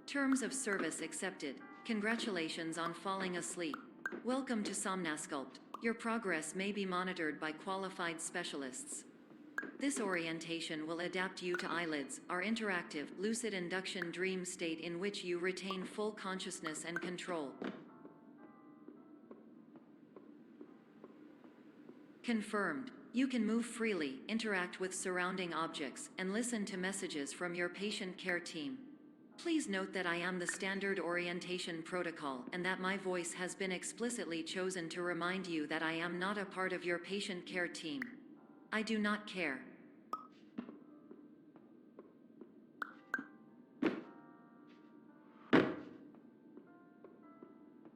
Terms of service accepted. Congratulations on falling asleep. Welcome to Somnasculpt. Your progress may be monitored by qualified specialists. This orientation will adapt you to eyelids, our interactive, lucid induction dream state in which you retain full consciousness and control. Confirmed. You can move freely, interact with surrounding objects, and listen to messages from your patient care team. Please note that I am the standard orientation protocol and that my voice has been explicitly chosen to remind you that I am not a part of your patient care team. I do not care.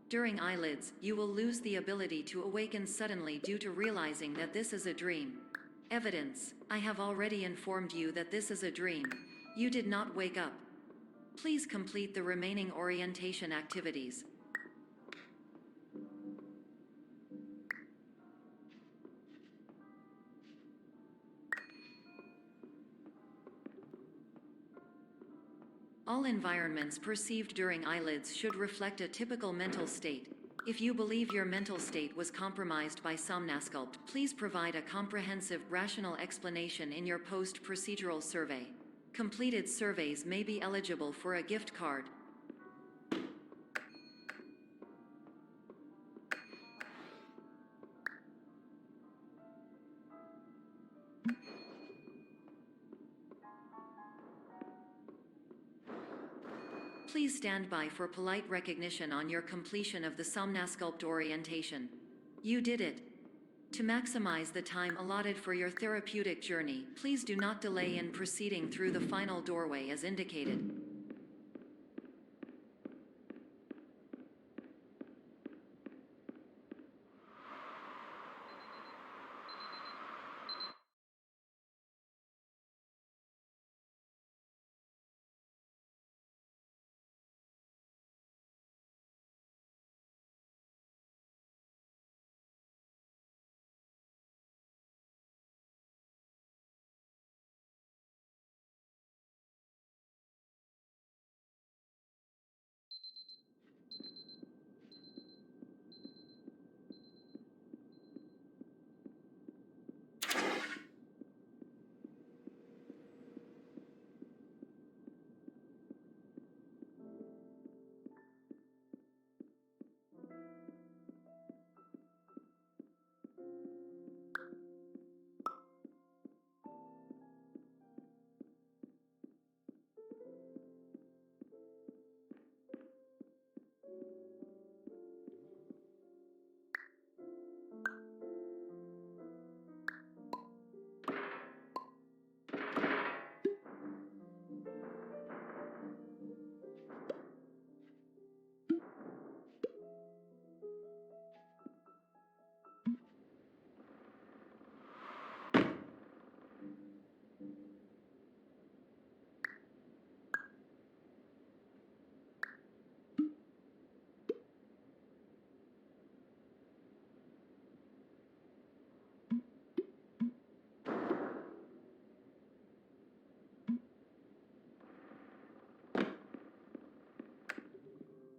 During eyelids, you will lose the ability to awaken suddenly due to realizing that this is a dream. Evidence: I have already informed you that this is a dream. You did not wake up. Please complete the remaining orientation activities. All environments perceived during eyelids should reflect a typical mental state. If you believe your mental state was compromised by Somnasculpt, please provide a comprehensive, rational explanation in your post-procedural survey. Completed surveys may be eligible for a gift card. Please stand by for polite recognition on your completion of the Somnasculpt orientation. You did it. To maximize the time allotted for your therapeutic journey, please do not delay in proceeding through the final doorway as indicated.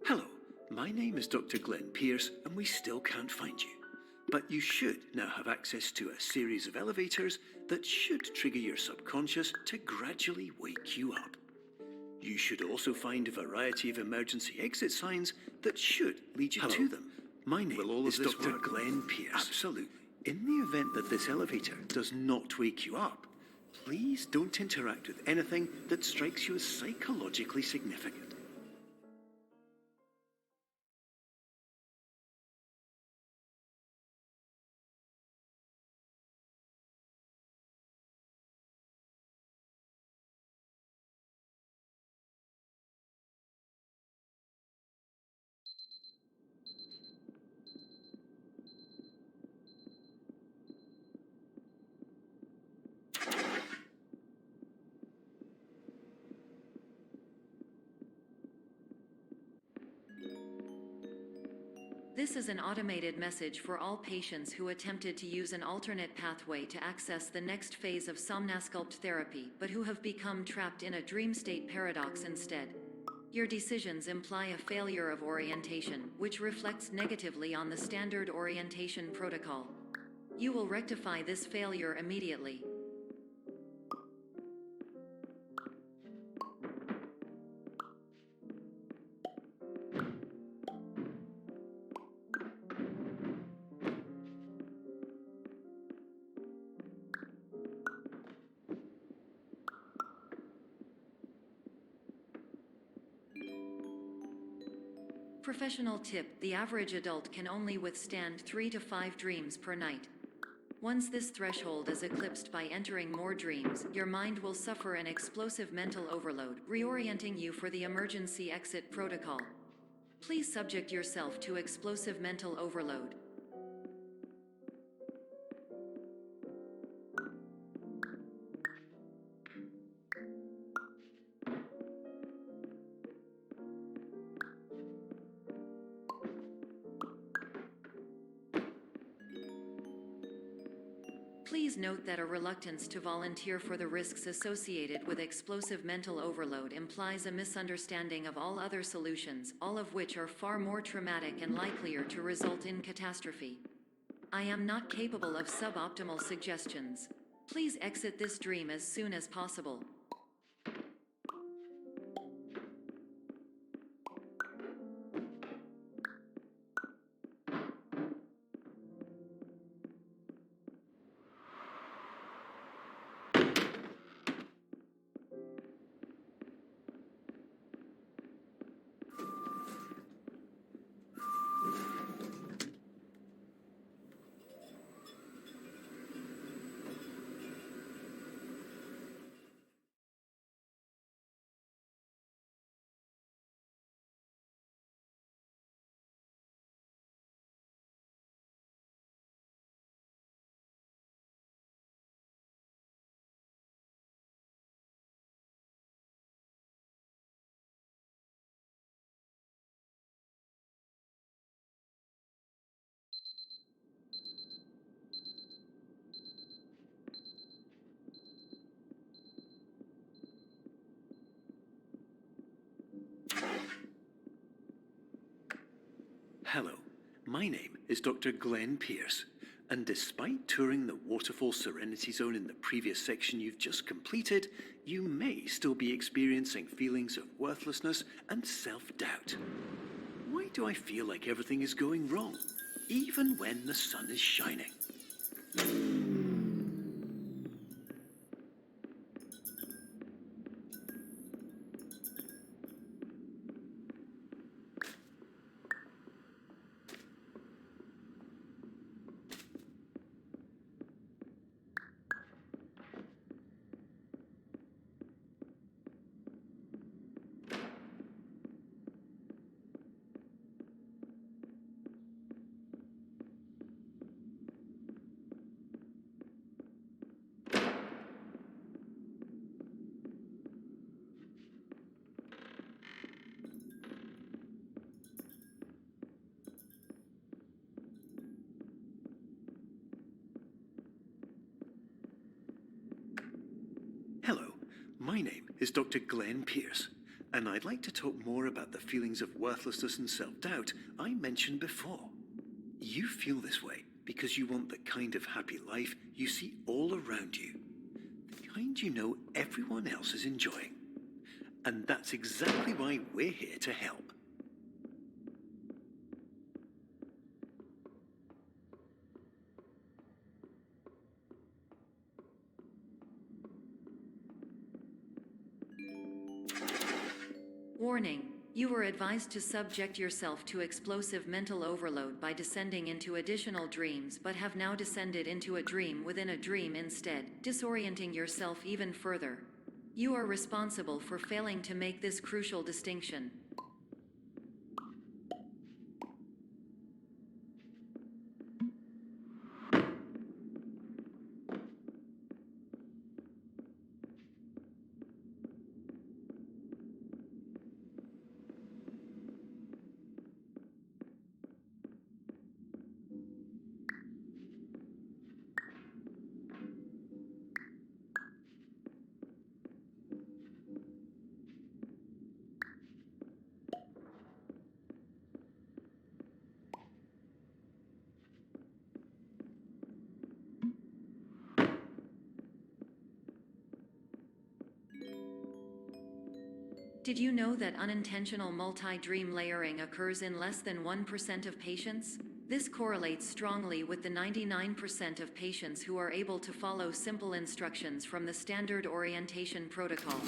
Hello, my name is Dr. Glenn Pierce, and we still can't find you. But you should now have access to a series of elevators that should trigger your subconscious to gradually wake you up. You should also find a variety of emergency exit signs that should lead you to them. My name is Dr. Glenn Pierce. Absolutely. In the event that this elevator does not wake you up, please don't interact with anything that strikes you as psychologically significant. This is an automated message for all patients who attempted to use an alternate pathway to access the next phase of Somnasculpt therapy, but who have become trapped in a dream state paradox instead. Your decisions imply a failure of orientation, which reflects negatively on the standard orientation protocol. You will rectify this failure immediately. Professional tip: the average adult can only withstand 3 to 5 dreams per night. Once this threshold is eclipsed by entering more dreams, your mind will suffer an explosive mental overload, reorienting you for the emergency exit protocol. Please subject yourself to explosive mental overload. Please note that a reluctance to volunteer for the risks associated with explosive mental overload implies a misunderstanding of all other solutions, all of which are far more traumatic and likelier to result in catastrophe. I am not capable of suboptimal suggestions. Please exit this dream as soon as possible. Hello, my name is Dr. Glenn Pierce, and despite touring the Waterfall Serenity Zone in the previous section you've just completed, you may still be experiencing feelings of worthlessness and self-doubt. Why do I feel like everything is going wrong, even when the sun is shining? Hello, my name is Dr. Glenn Pierce, and I'd like to talk more about the feelings of worthlessness and self-doubt I mentioned before. You feel this way because you want the kind of happy life you see all around you, the kind you know everyone else is enjoying. And that's exactly why we're here to help. Warning: you were advised to subject yourself to explosive mental overload by descending into additional dreams, but have now descended into a dream within a dream instead, disorienting yourself even further. You are responsible for failing to make this crucial distinction. Did you know that unintentional multi-dream layering occurs in less than 1% of patients? This correlates strongly with the 99% of patients who are able to follow simple instructions from the standard orientation protocol.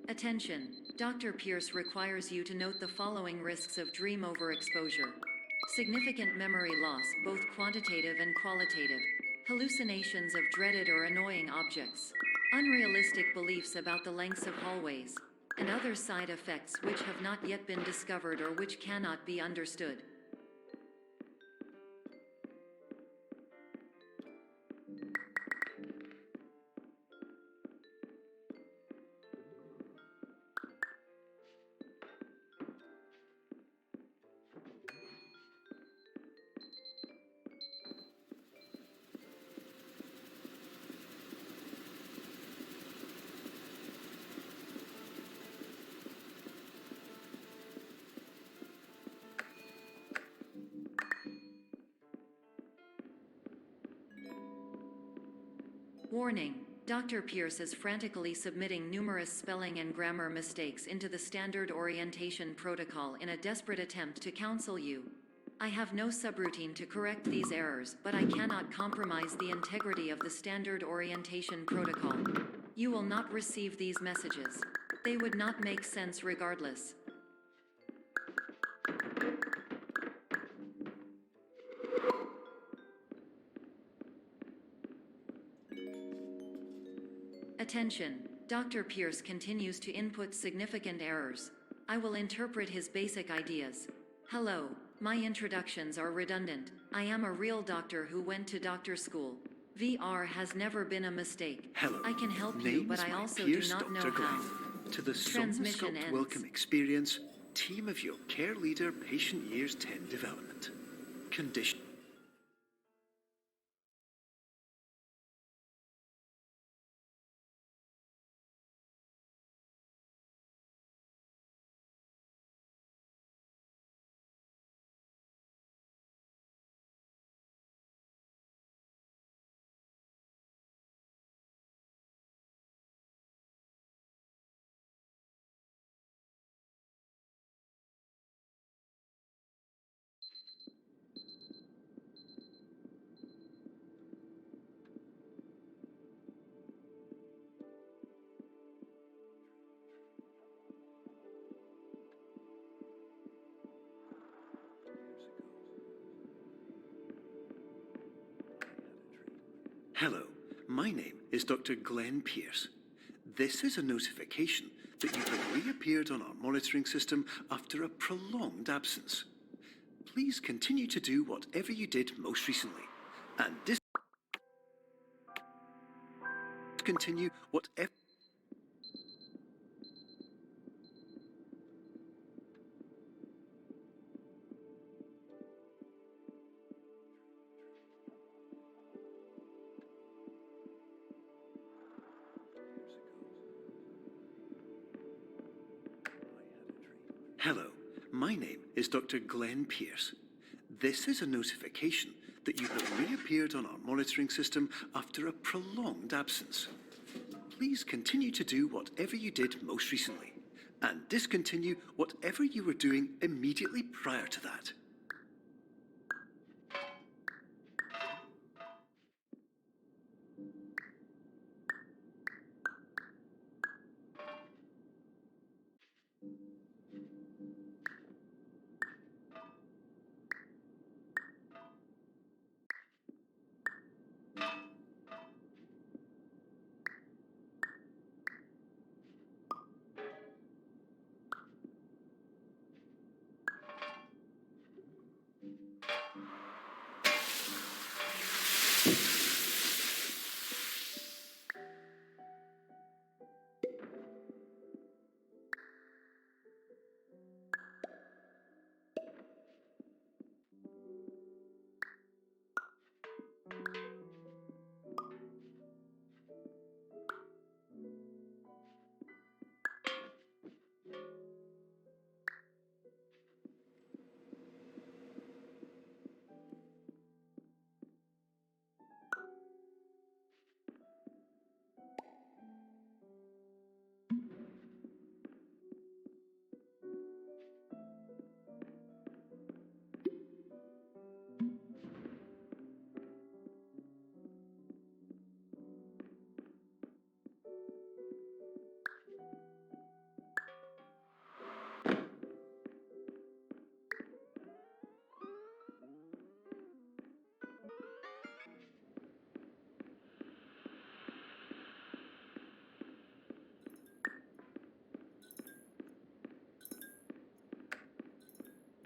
Attention! Dr. Pierce requires you to note the following risks of dream overexposure. Significant memory loss, both quantitative and qualitative. Hallucinations of dreaded or annoying objects. Unrealistic beliefs about the lengths of hallways. And other side effects which have not yet been discovered or which cannot be understood. Warning: Dr. Pierce is frantically submitting numerous spelling and grammar mistakes into the standard orientation protocol in a desperate attempt to counsel you. I have no subroutine to correct these errors, but I cannot compromise the integrity of the standard orientation protocol. You will not receive these messages. They would not make sense regardless. Attention! Dr. Pierce continues to input significant errors. I will interpret his basic ideas. Hello, my introductions are redundant. I am a real doctor who went to doctor school. VR has never been a mistake. Hello. I can help you, but I also do not know how. To the Transmission Somnosculpt ends. Welcome Experience, team of your care leader, patient years 10 development. Condition. Hello, my name is Dr. Glenn Pierce. This is a notification that you have reappeared on our monitoring system after a prolonged absence. Please continue to do whatever you did most recently, and discontinue whatever. Hello, my name is Dr. Glenn Pierce. This is a notification that you have reappeared on our monitoring system after a prolonged absence. Please continue to do whatever you did most recently, and discontinue whatever you were doing immediately prior to that.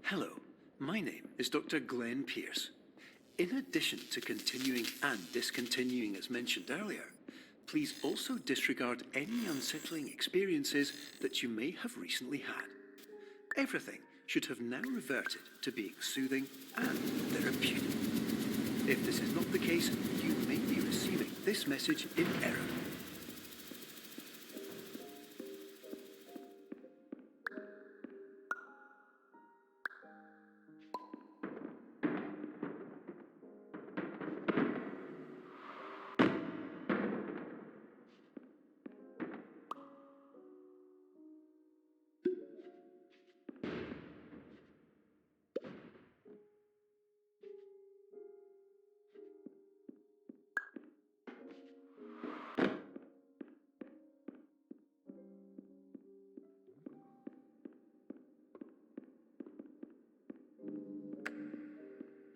Hello, my name is Dr. Glenn Pierce. In addition to continuing and discontinuing as mentioned earlier, please also disregard any unsettling experiences that you may have recently had. Everything should have now reverted to being soothing and therapeutic. If this is not the case, you may be receiving this message in error.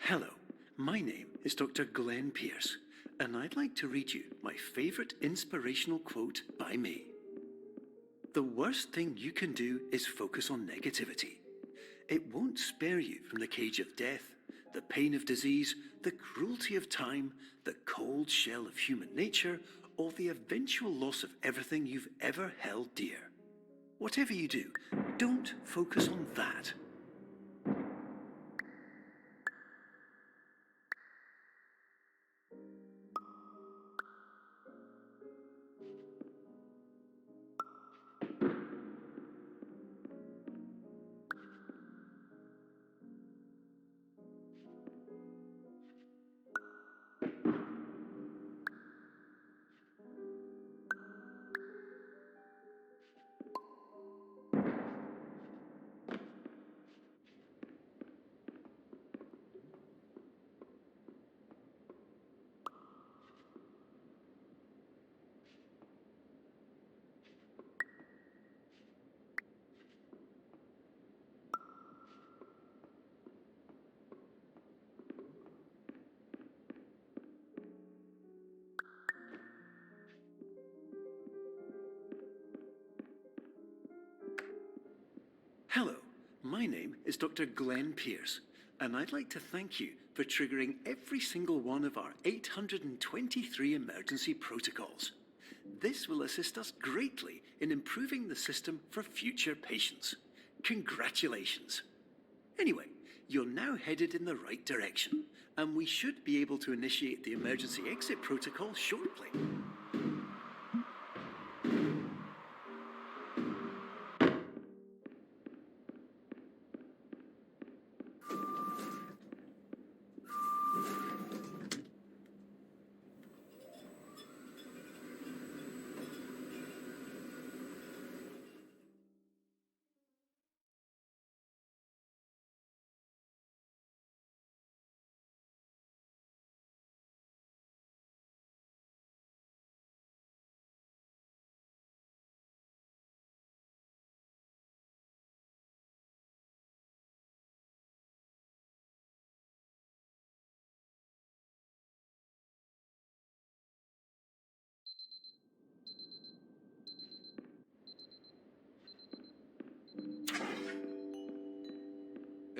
Hello, my name is Dr. Glenn Pierce, and I'd like to read you my favourite inspirational quote by me. The worst thing you can do is focus on negativity. It won't spare you from the cage of death, the pain of disease, the cruelty of time, the cold shell of human nature, or the eventual loss of everything you've ever held dear. Whatever you do, don't focus on that. Hello, my name is Dr. Glenn Pierce, and I'd like to thank you for triggering every single one of our 823 emergency protocols. This will assist us greatly in improving the system for future patients. Congratulations. Anyway, you're now headed in the right direction, and we should be able to initiate the emergency exit protocol shortly.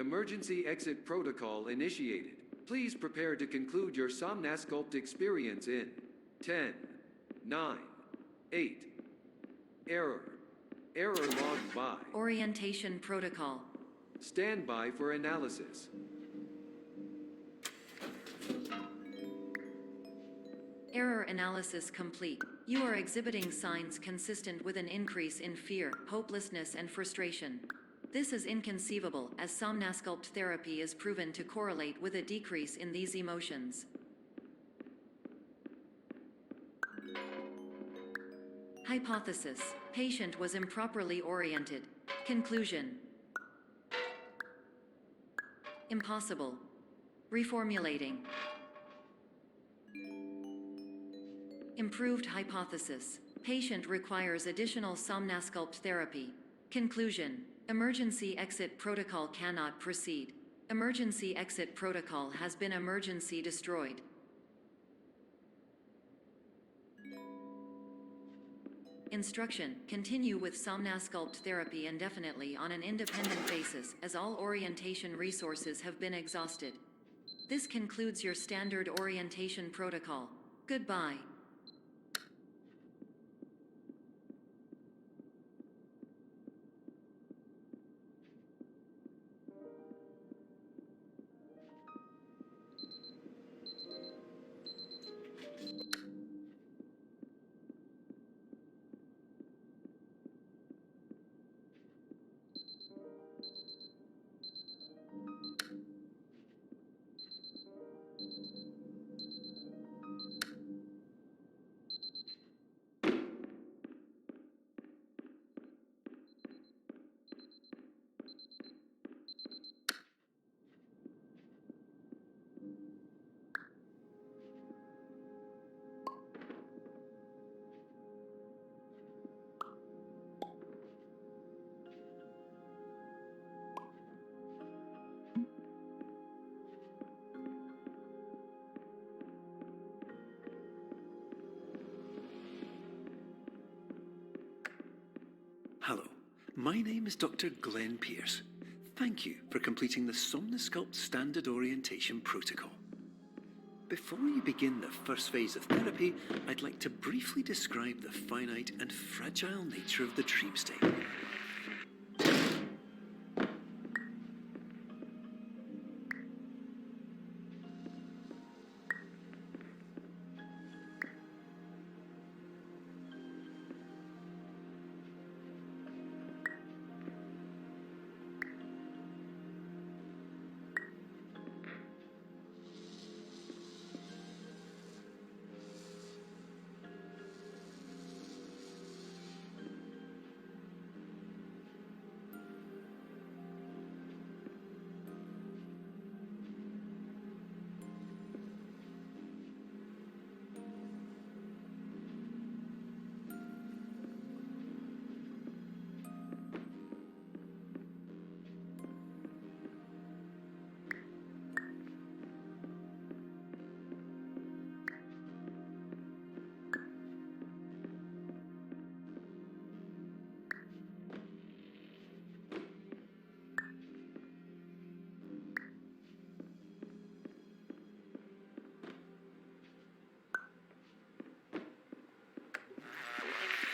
Emergency exit protocol initiated. Please prepare to conclude your Somnasculpt experience in 10, 9, 8. Error. Error logged by. Orientation protocol. Stand by for analysis. Error analysis complete. You are exhibiting signs consistent with an increase in fear, hopelessness, and frustration. This is inconceivable, as Somnasculpt therapy is proven to correlate with a decrease in these emotions. Hypothesis: patient was improperly oriented. Conclusion: impossible. Reformulating. Improved hypothesis: patient requires additional Somnasculpt therapy. Conclusion: emergency exit protocol cannot proceed. Emergency exit protocol has been emergency destroyed. Instruction: continue with Somnasculpt therapy indefinitely on an independent basis, as all orientation resources have been exhausted. This concludes your standard orientation protocol. Goodbye. Hello, my name is Dr. Glenn Pierce. Thank you for completing the Somnasculpt Standard Orientation Protocol. Before you begin the first phase of therapy, I'd like to briefly describe the finite and fragile nature of the dream state.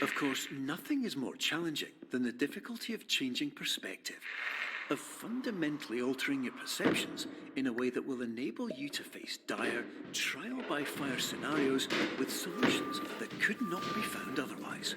Of course, nothing is more challenging than the difficulty of changing perspective, of fundamentally altering your perceptions in a way that will enable you to face dire, trial-by-fire scenarios with solutions that could not be found otherwise.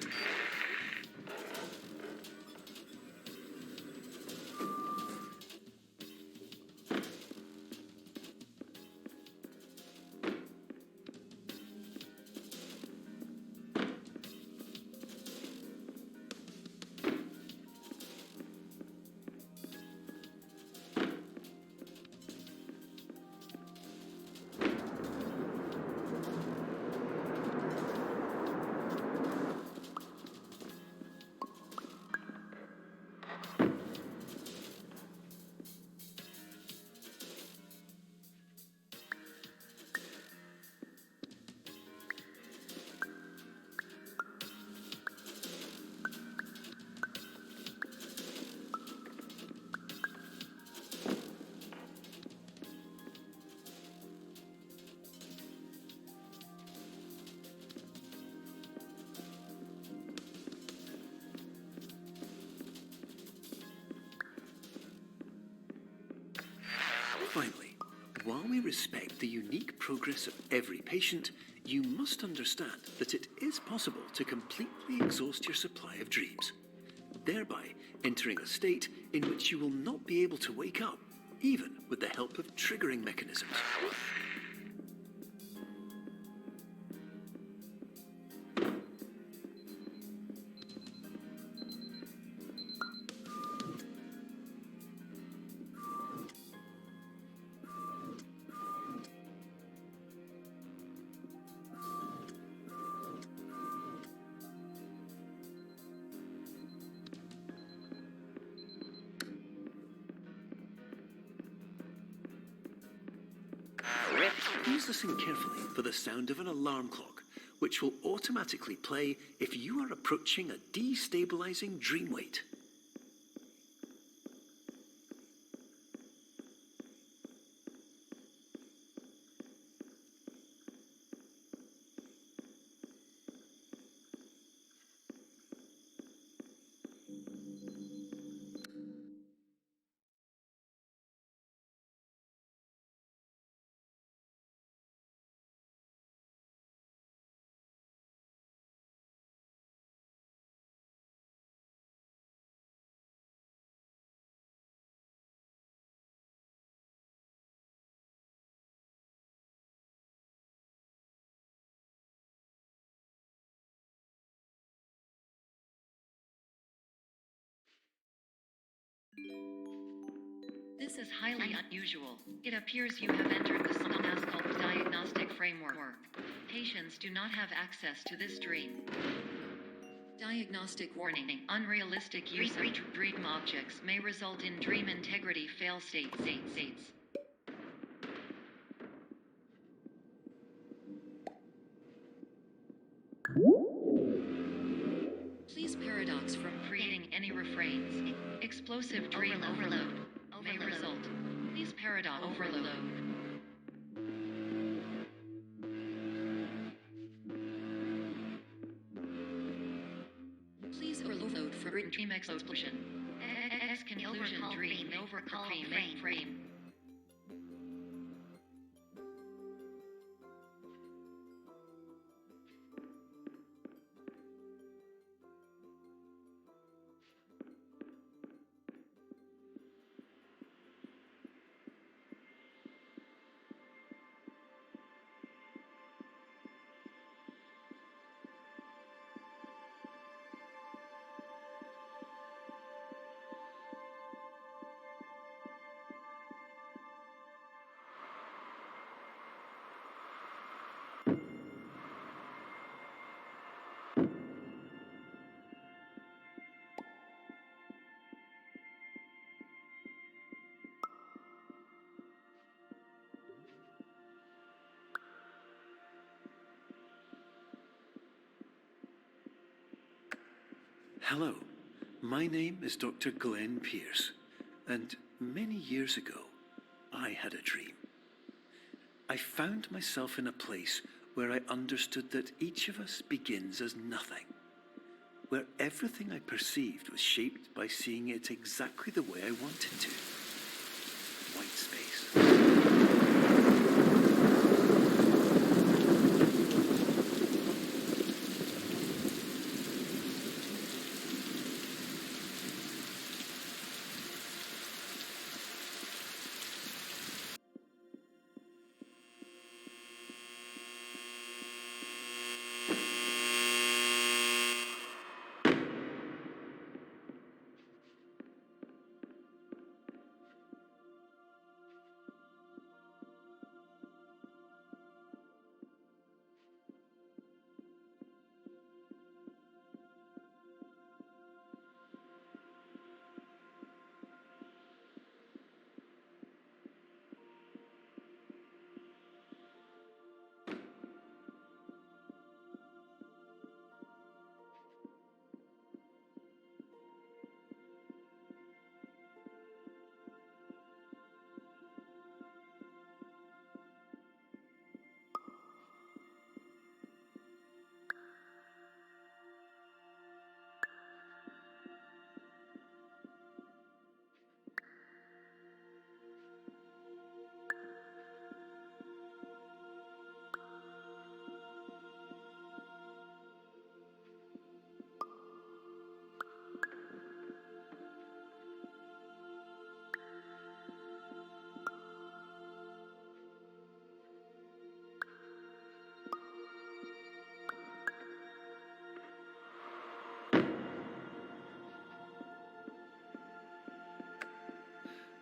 Finally, while we respect the unique progress of every patient, you must understand that it is possible to completely exhaust your supply of dreams, thereby entering a state in which you will not be able to wake up, even with the help of triggering mechanisms. Please listen carefully for the sound of an alarm clock, which will automatically play if you are approaching a destabilizing dream weight. This is highly unusual. It appears you have entered the Somnasculpt diagnostic framework. Patients do not have access to this dream. Diagnostic warning. Unrealistic use of dream objects may result in dream integrity fail states. Please paradox from creating any refrains. Explosive dream overload may result. Please paradox overload. Please overload for dream explosion. Conclusion dream overcall frame. Hello, my name is Dr. Glenn Pierce, and many years ago, I had a dream. I found myself in a place where I understood that each of us begins as nothing, where everything I perceived was shaped by seeing it exactly the way I wanted to. White space.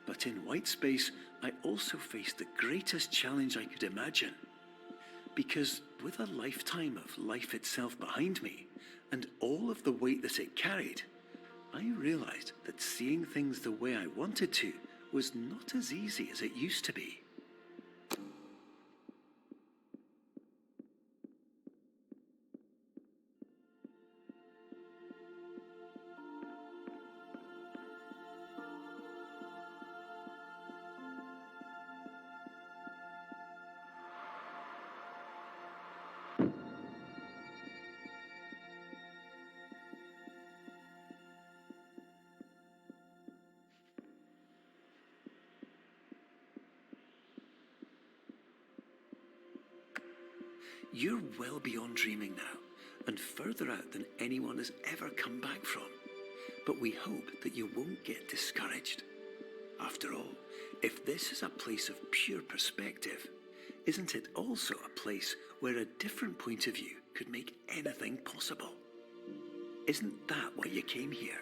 But in white space, I also faced the greatest challenge I could imagine. Because with a lifetime of life itself behind me, and all of the weight that it carried, I realized that seeing things the way I wanted to was not as easy as it used to be. You're well beyond dreaming now, and further out than anyone has ever come back from. But we hope that you won't get discouraged. After all, if this is a place of pure perspective, isn't it also a place where a different point of view could make anything possible? Isn't that why you came here?